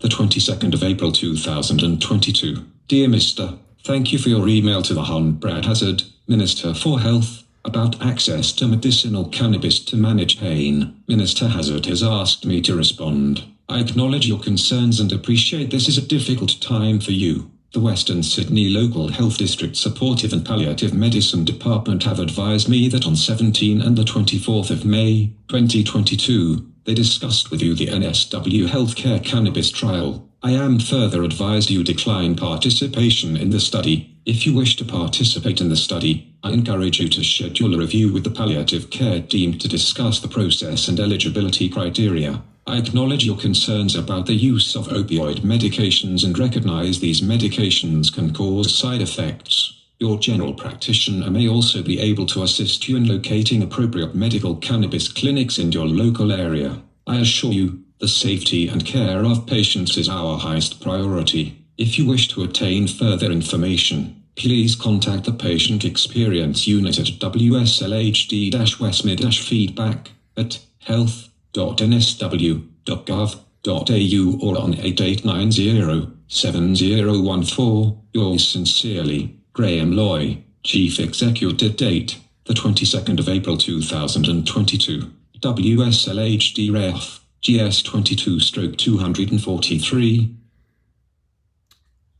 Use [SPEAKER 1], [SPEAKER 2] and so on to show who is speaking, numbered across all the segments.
[SPEAKER 1] the 22nd of April 2022. Dear Mr. Thank you for your email to the Hon. Brad Hazard, Minister for Health, about access to medicinal cannabis to manage pain. Minister Hazard has asked me to respond. I acknowledge your concerns and appreciate this is a difficult time for you. The Western Sydney Local Health District Supportive and Palliative Medicine Department have advised me that on 17 and the 24th of May, 2022, they discussed with you the NSW Healthcare Cannabis Trial. I am further advised you decline participation in the study. If you wish to participate in the study, I encourage you to schedule a review with the palliative care team to discuss the process and eligibility criteria. I acknowledge your concerns about the use of opioid medications and recognize these medications can cause side effects. Your general practitioner may also be able to assist you in locating appropriate medical cannabis clinics in your local area. I assure you, the safety and care of patients is our highest priority. If you wish to obtain further information, please contact the Patient Experience Unit at WSLHD-Westmid-feedback at health.nsw.gov.au or on 8890-7014. Yours sincerely, Graham Loy, Chief Executive. Date, the 22nd of April 2022. WSLHD Ref, GS22/243.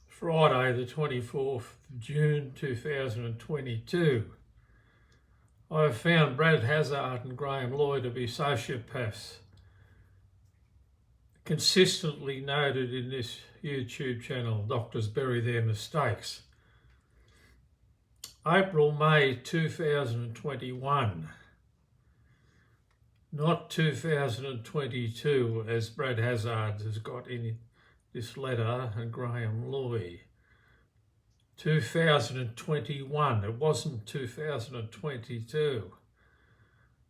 [SPEAKER 2] Friday the 24th of June 2022. I have found Brad Hazard and Graham Loy to be sociopaths, consistently noted in this YouTube channel. Doctors bury their mistakes. April, May 2021, not 2022 as Brad Hazard has got in this letter and Graham Loy. 2021, it wasn't 2022.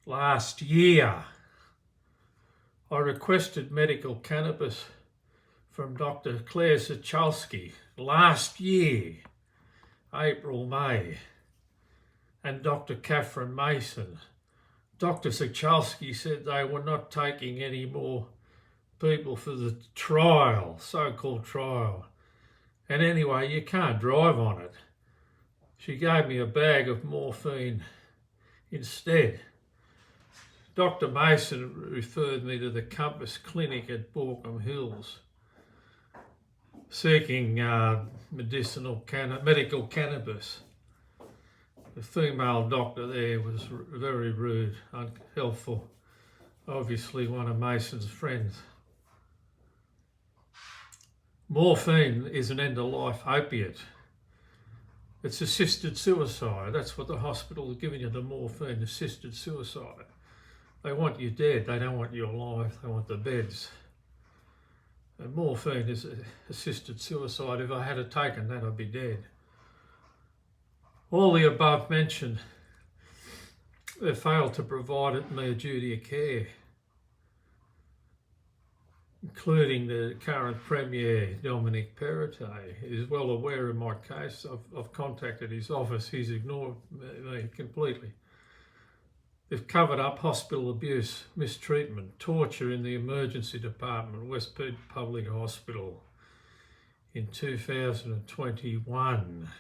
[SPEAKER 2] Last year, I requested medical cannabis from Dr. Claire Sachalski last year, April, May, and Dr. Catherine Mason. Dr. Sachalski said they were not taking any more people for the trial, so-called trial. And anyway, you can't drive on it. She gave me a bag of morphine instead. Dr. Mason referred me to the Compass Clinic at Borkham Hills, seeking medical cannabis. The female doctor there was very rude, unhelpful, obviously one of Mason's friends. Morphine is an end-of-life opiate. It's assisted suicide. That's what the hospital is giving you, the morphine, assisted suicide. They want you dead. They don't want you alive. They want the beds. And morphine is assisted suicide. If I had it taken, that I'd be dead. All the above mentioned, they failed to provide me a duty of care, including the current Premier, Dominic Perrottet, is well aware of my case. I've contacted his office. He's ignored me completely. They've covered up hospital abuse, mistreatment, torture in the emergency department, West Perth Public Hospital in 2021.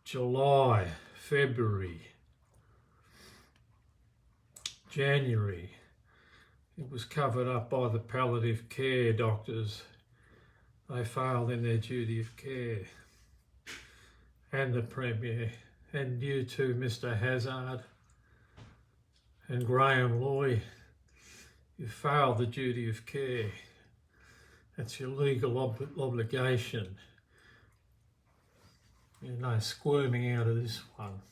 [SPEAKER 2] July, February, January. It was covered up by the palliative care doctors. They failed in their duty of care. And the Premier, and you too, Mr. Hazard and Graham Loy, you failed the duty of care. That's your legal obligation. You're no squirming out of this one.